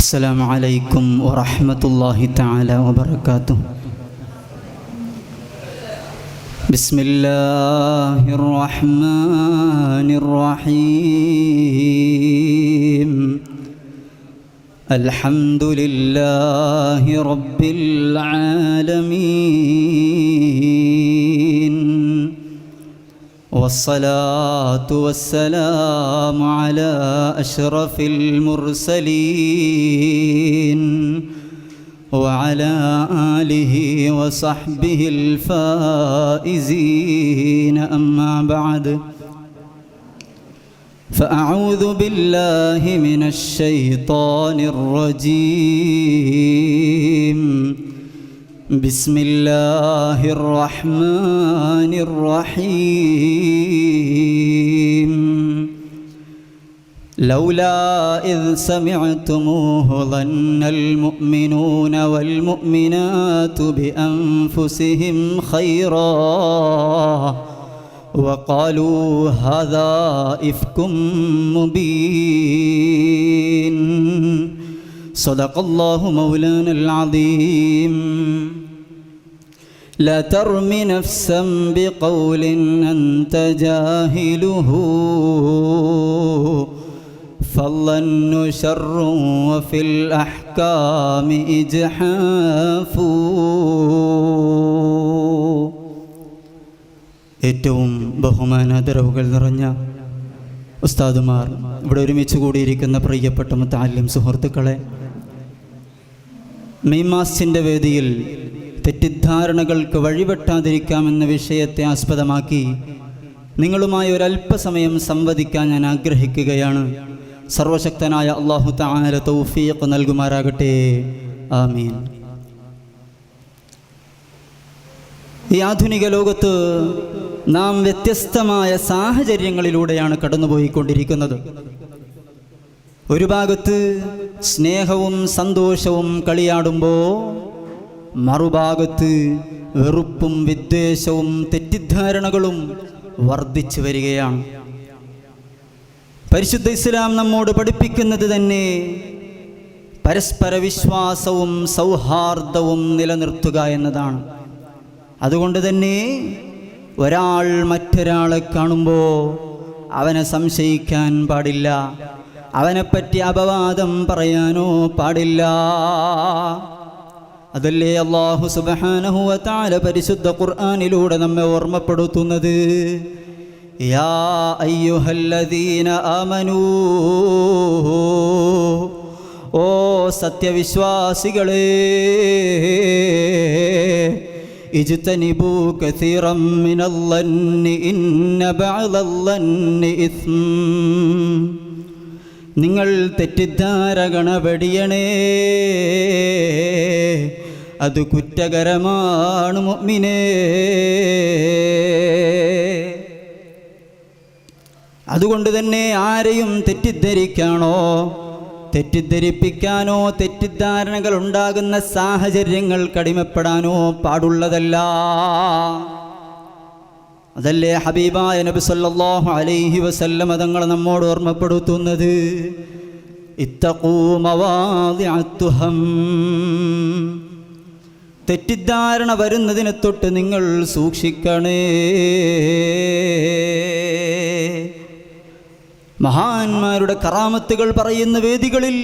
السلام عليكم ورحمة الله تعالى وبركاته. بسم الله الرحمن الرحيم. الحمد لله رب العالمين، والصلاة والسلام على أشرف المرسلين وعلى آله وصحبه الفائزين، أما بعد، فأعوذ بالله من الشيطان الرجيم. بسم الله الرحمن الرحيم. لولا إذ سمعتموه ظن المؤمنون والمؤمنات بأنفسهم خيرا وقالوا هذا إفك مبين. صدق الله مولانا العظيم. لا ترم نفسا بقول أنت جاهله، فالظن شر وفي الأحكام إجحاف. ഏറ്റവും ബഹുമാനാദരവുകൾ നിറഞ്ഞ ഉസ്താദുമാർ, ഇവിടെ ഒരുമിച്ച് കൂടിയിരിക്കുന്ന പ്രിയപ്പെട്ട മുത്തഅല്ലിം സുഹൃത്തുക്കളെ, മീമാസിൻ്റെ വേദിയിൽ തെറ്റിദ്ധാരണകൾക്ക് വഴിവെട്ടാതിരിക്കാമെന്ന വിഷയത്തെ ആസ്പദമാക്കി നിങ്ങളുമായി ഒരല്പസമയം സംവദിക്കാൻ ഞാൻ ആഗ്രഹിക്കുകയാണ്. സർവശക്തനായ അല്ലാഹു തആല തൗഫീഖ് നൽകുമാറാകട്ടെ. ആമീൻ. ഈ ആധുനിക ലോകത്ത് നാം വ്യത്യസ്തമായ സാഹചര്യങ്ങളിലൂടെയാണ് കടന്നുപോയിക്കൊണ്ടിരിക്കുന്നത്. ഒരു ഭാഗത്ത് സ്നേഹവും സന്തോഷവും കളിയാടുമ്പോൾ മറുഭാഗത്ത് വെറുപ്പും വിദ്വേഷവും തെറ്റിദ്ധാരണകളും വർദ്ധിച്ചു വരികയാണ്. പരിശുദ്ധ ഇസ്ലാം നമ്മോട് പഠിപ്പിക്കുന്നത് തന്നെ പരസ്പര വിശ്വാസവും സൗഹാർദ്ദവും നിലനിർത്തുക എന്നതാണ്. അതുകൊണ്ട് തന്നെ ഒരാൾ മറ്റൊരാളെ കാണുമ്പോൾ അവനെ സംശയിക്കാൻ പാടില്ല, അവനെപ്പറ്റി അപവാദം പറയാനോ പാടില്ല. അതല്ലേ അല്ലാഹു സുബ്ഹാനഹു വ തആല പരിശുദ്ധ ഖുർആനിലൂടെ നമ്മെ ഓർമ്മപ്പെടുത്തുന്നത്. യാ അയ്യുഹല്ലദീന ആമനൂ, ഓ സത്യവിശ്വാസികളെ, ഇജ്തനിബൂ കസീറൻ മിനൽ-ളന്നി ഇന്ന ബഅദൽ-ളന്നി ഇസ്ം. നിങ്ങൾ തെറ്റിദ്ധാരണ വെടിയണേ, അത് കുറ്റകരമാണ് മുഅ്മിനേ. അതുകൊണ്ട് തന്നെ ആരെയും തെറ്റിദ്ധരിപ്പിക്കാനോ തെറ്റിദ്ധാരണകൾ ഉണ്ടാകുന്ന സാഹചര്യങ്ങൾ കടിമപ്പെടാനോ പാടുള്ളതല്ല. അതല്ലേ ഹബീബായ നബി സല്ലല്ലാഹു അലൈഹി വസല്ലം തങ്ങൾ നമ്മോട് ഓർമ്മപ്പെടുത്തുന്നത്. ഇത്തഖൂ മവാദിഅത്തുഹം. തെറ്റിദ്ധാരണ വരുന്നതിനെ തൊട്ട് നിങ്ങൾ സൂക്ഷിക്കണേ. മഹാന്മാരുടെ കറാമത്തുകൾ പറയുന്ന വേദികളിൽ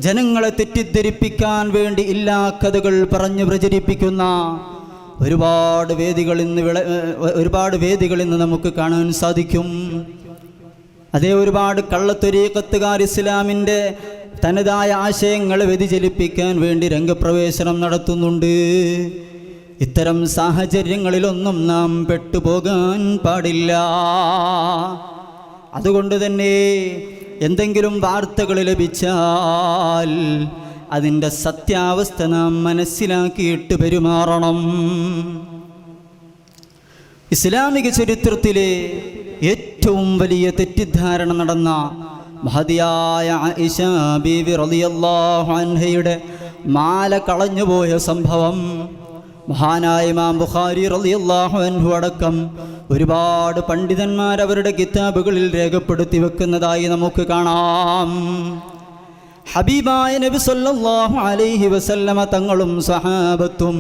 ജനങ്ങളെ തെറ്റിദ്ധരിപ്പിക്കാൻ വേണ്ടി ഇല്ലാ കഥകൾ പറഞ്ഞു പ്രചരിപ്പിക്കുന്ന ഒരുപാട് വേദികൾ ഇന്ന് നമുക്ക് കാണാൻ സാധിക്കും. അതേ ഒരുപാട് കള്ളത്വരീഖത്തുകാർ ഇസ്ലാമിൻ്റെ തനതായ ആശയങ്ങളെ വ്യതിചലിപ്പിക്കാൻ വേണ്ടി രംഗപ്രവേശനം നടത്തുന്നുണ്ട്. ഇത്തരം സാഹചര്യങ്ങളിലൊന്നും നാം പെട്ടുപോകാൻ പാടില്ല. അതുകൊണ്ട് തന്നെ എന്തെങ്കിലും വാർത്തകൾ ലഭിച്ചാൽ അതിൻ്റെ സത്യാവസ്ഥ നാം മനസ്സിലാക്കിയിട്ട് പെരുമാറണം. ഇസ്ലാമിക ചരിത്രത്തിലെ ഏറ്റവും വലിയ തെറ്റിദ്ധാരണ നടന്ന മഹദിയായ ആയിഷ ബീവി റളിയല്ലാഹു അൻഹയുടെ മാല കളഞ്ഞുപോയ സംഭവം മഹാനായ ഇമാം ബുഖാരി റളിയല്ലാഹു അൻഹു അടക്കം ഒരുപാട് പണ്ഡിതന്മാർ അവരുടെ കിതാബുകളിൽ രേഖപ്പെടുത്തി വെക്കുന്നതായി നമുക്ക് കാണാം. ഹബീബായ നബി സല്ലല്ലാഹു അലൈഹി വസല്ലമ തങ്ങളും സഹാബത്തും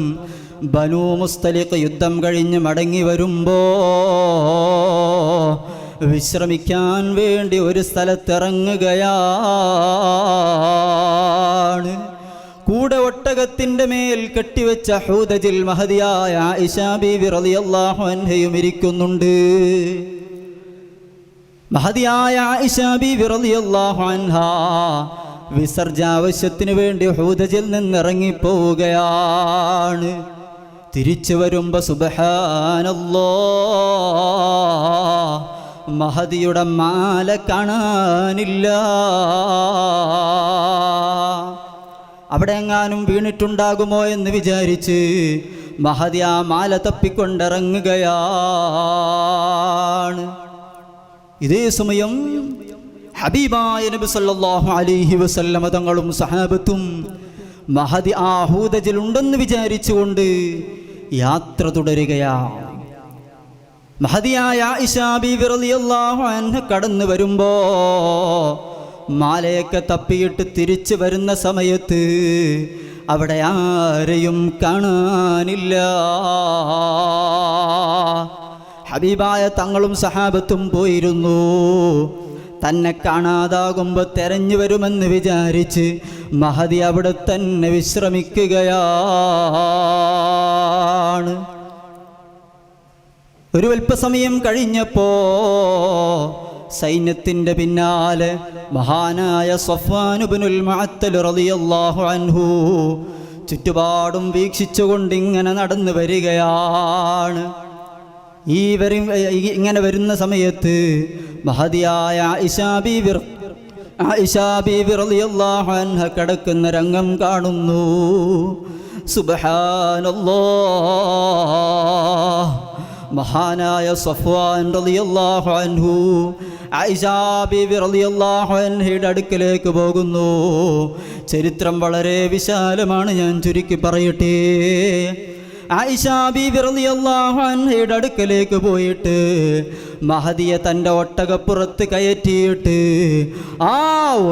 ബനൂ മുസ്തലിഖ് യുദ്ധം കഴിഞ്ഞ് മടങ്ങി വരുമ്പോൾ വിശ്രമിക്കാൻ വേണ്ടി ഒരു സ്ഥലത്തിറങ്ങുകയാണ്. കൂടെ ഒട്ടകത്തിൻ്റെ മേൽ കെട്ടിവെച്ച ഹൂദജിൽ മഹദിയായ ആയിഷ ബീവി റളിയല്ലാഹു അൻഹയും ഇരിക്കുന്നുണ്ട്. മഹദിയായ ആയിഷ ബീവി റളിയല്ലാഹു അൻഹ വിസർജാവശ്യത്തിന് വേണ്ടി ഹൂദജിൽ നിന്നിറങ്ങിപ്പോവുകയാണ്. തിരിച്ചു വരുമ്പോൾ സുബ്ഹാനല്ലാഹ്, മഹദിയുടെ മാല കാണാനില്ല. അവിടെ എങ്ങാനും വീണിട്ടുണ്ടാകുമോ എന്ന് വിചാരിച്ച് മഹദി ആ മാല തപ്പിക്കൊണ്ടിറങ്ങുകയാണ്. ഇതേ സമയം ഹബീബായ നബി സല്ലല്ലാഹു അലൈഹി വസല്ലമ തങ്ങളും സഹാബത്തും മഹദി ആ ഹൂദജിലുണ്ടെന്ന് വിചാരിച്ചുകൊണ്ട് യാത്ര തുടരുകയാണ്. മഹദിയായ ആയിഷ ബീവി റളിയല്ലാഹു അൻഹ കടന്നു വരുമ്പോ മാലയൊക്കെ തപ്പിയിട്ട് തിരിച്ചു വരുന്ന സമയത്ത് അവിടെ ആരെയും കാണാനില്ല. ഹബീബായ തങ്ങളും സഹാബത്തും പോയിരുന്നു. തന്നെ കാണാതാകുമ്പോൾ തെരഞ്ഞു വരുമെന്ന് വിചാരിച്ച് മഹദി അവിടെ തന്നെ വിശ്രമിക്കുകയാണ്. ഒരു അല്പസമയം കഴിഞ്ഞപ്പോ സൈന്യത്തിൻ്റെ പിന്നാലെ മഹാനായ സഫ്വാൻ ഇബ്നുൽ മുഅത്തൽ റളിയല്ലാഹു അൻഹു ചുറ്റുപാടും വീക്ഷിച്ചുകൊണ്ട് ഇങ്ങനെ നടന്നു വരികയാണ്. ഇങ്ങനെ വരുന്ന സമയത്ത് മഹദിയായ ആയിഷ ബീവി റളിയല്ലാഹു അൻഹ കിടക്കുന്ന രംഗം കാണുന്നു. സുബ്ഹാനല്ലാഹ്, മഹാനായ സഫ്വാൻ റളിയല്ലാഹു അൻഹു ആയിഷ ബീവി റളിയല്ലാഹു അൻഹയുടെ അടുക്കലേക്ക് പോകുന്നു. ചരിത്രം വളരെ വിശാലമാണ്, ഞാൻ ചുരുക്കി പറയട്ടെ. ആയിഷ ബീവി റളിയല്ലാഹു അൻഹയുടെ അടുക്കലേക്ക് പോയിട്ട് മഹദിയെ തൻ്റെ ഒട്ടകപ്പുറത്ത് കയറ്റിയിട്ട് ആ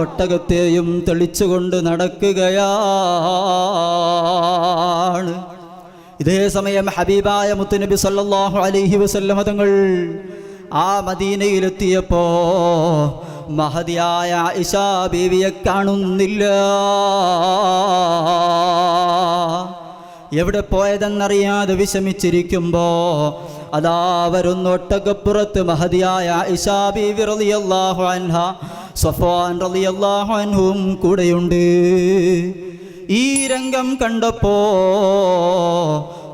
ഒട്ടകത്തെയും തെളിച്ചുകൊണ്ട് നടക്കുകയാണ്. ഇതേ സമയം ഹബീബായ മുത്തുനബി സല്ലല്ലാഹു അലൈഹി വസല്ലമ തങ്ങൾ ആ മദീനയിലെത്തിയപ്പോ മഹദിയായ ആയിഷ ബീവിയെ കാണുന്നില്ല. എവിടെ പോയതെന്നറിയാതെ വിഷമിച്ചിരിക്കുമ്പോ അതാ വരുന്ന ഒട്ടകപ്പുറത്ത് മഹദിയായ ആയിഷ ബീവി റളിയല്ലാഹു അൻഹ സഫ്വാൻ റളിയല്ലാഹു അൻഹും കൂടെയുണ്ട്. ഈ രംഗം കണ്ടപ്പോ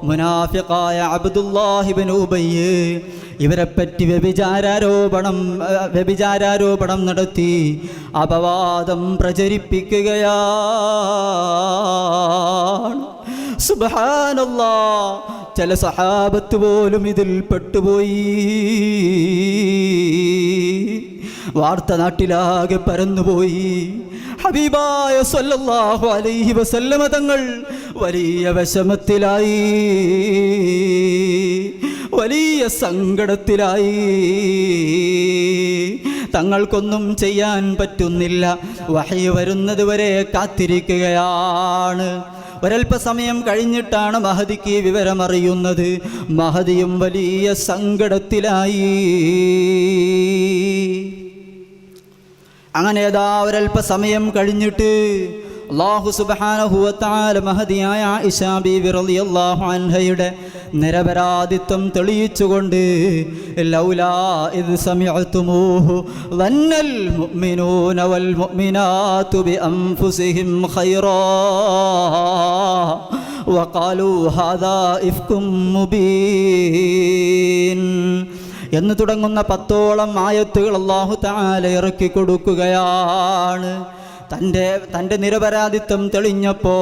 മുനാഫിഖായ അബ്ദുല്ലാഹി ഇബ്നു ഉബയ്യ് ഇവരെപ്പറ്റി വ്യഭിചാരാരോപണം നടത്തി അപവാദം പ്രചരിപ്പിക്കുകയാണ്. സുബ്ഹാനല്ലാഹ്, ചില സഹാബത്ത് പോലും ഇതിൽ പെട്ടുപോയി. വാർത്ത നാട്ടിലാകെ പരന്നുപോയി. ഹബീബായ സല്ലല്ലാഹു അലൈഹി വസല്ലമ തങ്ങൾ വലിയ വിഷമത്തിലായി, വലിയ സങ്കടത്തിലായി. തങ്ങൾക്കൊന്നും ചെയ്യാൻ പറ്റുന്നില്ല. വഹി വരുന്നത് വരെ കാത്തിരിക്കുകയാണ്. ഒരൽപ്പസമയം കഴിഞ്ഞിട്ടാണ് മഹദിക്ക് വിവരമറിയുന്നത്. മഹദിയും വലിയ സങ്കടത്തിലായി. അങ്ങനെ ഏതാ ഒരൽപ്പസമയം കഴിഞ്ഞിട്ട് അല്ലാഹു സുബ്ഹാനഹു വ തആല മഹദിയായ ആയിഷ ബീവി റളിയല്ലാഹു അൻഹയുടെ നിരപരാധിത്വം തെളിയിച്ചുകൊണ്ട് ലൗലാ ഇദ് സമിഅതുമൂഹു വന്നൽ മുഅ്മിനൂന വൽ മുഅ്മിനാതു ബി അൻഫുസിഹിം ഖൈറാ വഖാലൂ ഹാദാ ഇഫ്കും മുബീൻ എന്ന് തുടങ്ങുന്ന 10ഓളം ആയത്തുകൾ അല്ലാഹു തആല ഇറക്കി കൊടുക്കുകയാണ്. തൻ്റെ നിരപരാധിത്വം തെളിഞ്ഞപ്പോ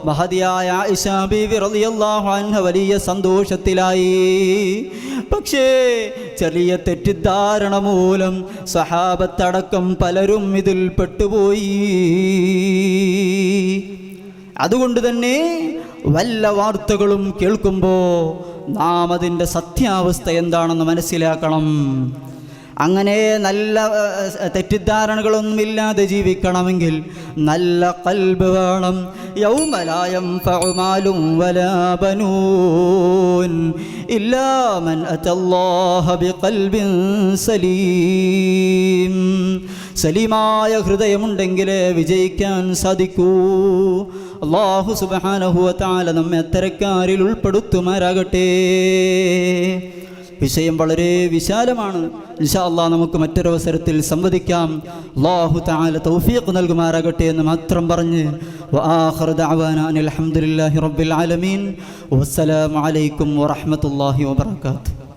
മഹദിയായ ആയിഷ ബീവി റളിയല്ലാഹു അൻഹ വലിയ സന്തോഷത്തിലായി. പക്ഷേ ചെറിയ തെറ്റിദ്ധാരണ മൂലം സഹാബത്തടക്കം പലരും ഇതിൽ പെട്ടുപോയി. അതുകൊണ്ട് തന്നെ വല്ല വാർത്തകളും കേൾക്കുമ്പോൾ നാം അതിൻ്റെ സത്യാവസ്ഥ എന്താണെന്ന് മനസ്സിലാക്കണം. അങ്ങനെ നല്ല തെറ്റിദ്ധാരണകളൊന്നുമില്ലാതെ ജീവിക്കണമെങ്കിൽ നല്ല ഖൽബ് വേണം. യൗമ ലാ യൻഫഉ മാലും വലാ ബനൂൻ ഇല്ലാ മൻ അത്തല്ലാഹ ബിഖൽബിൻ സലീം. സലീമായ ഹൃദയമുണ്ടെങ്കിലേ വിജയിക്കാൻ സാധിക്കൂ. അല്ലാഹു സുബ്ഹാനഹു വ തആല നമ്മെ അത്തരക്കാരിൽ ഉൾപ്പെടുത്തുമാറാകട്ടെ. വിഷയം വളരെ വിശാലമാണ്. ഇൻഷാ അല്ലാഹ് നമുക്ക് മറ്റൊരവസരത്തിൽ സംവദിക്കാം. അല്ലാഹു തആല തൗഫീഖ് നൽകുമാറാകട്ടെ എന്ന് മാത്രം പറഞ്ഞ് വആഖിറു ദഅവാനാ അനിൽ ഹംദുലില്ലാഹി റബ്ബിൽ ആലമീൻ. വസ്സലാമു അലൈക്കും വറഹ്മത്തുള്ളാഹി വബറകാതുഹു.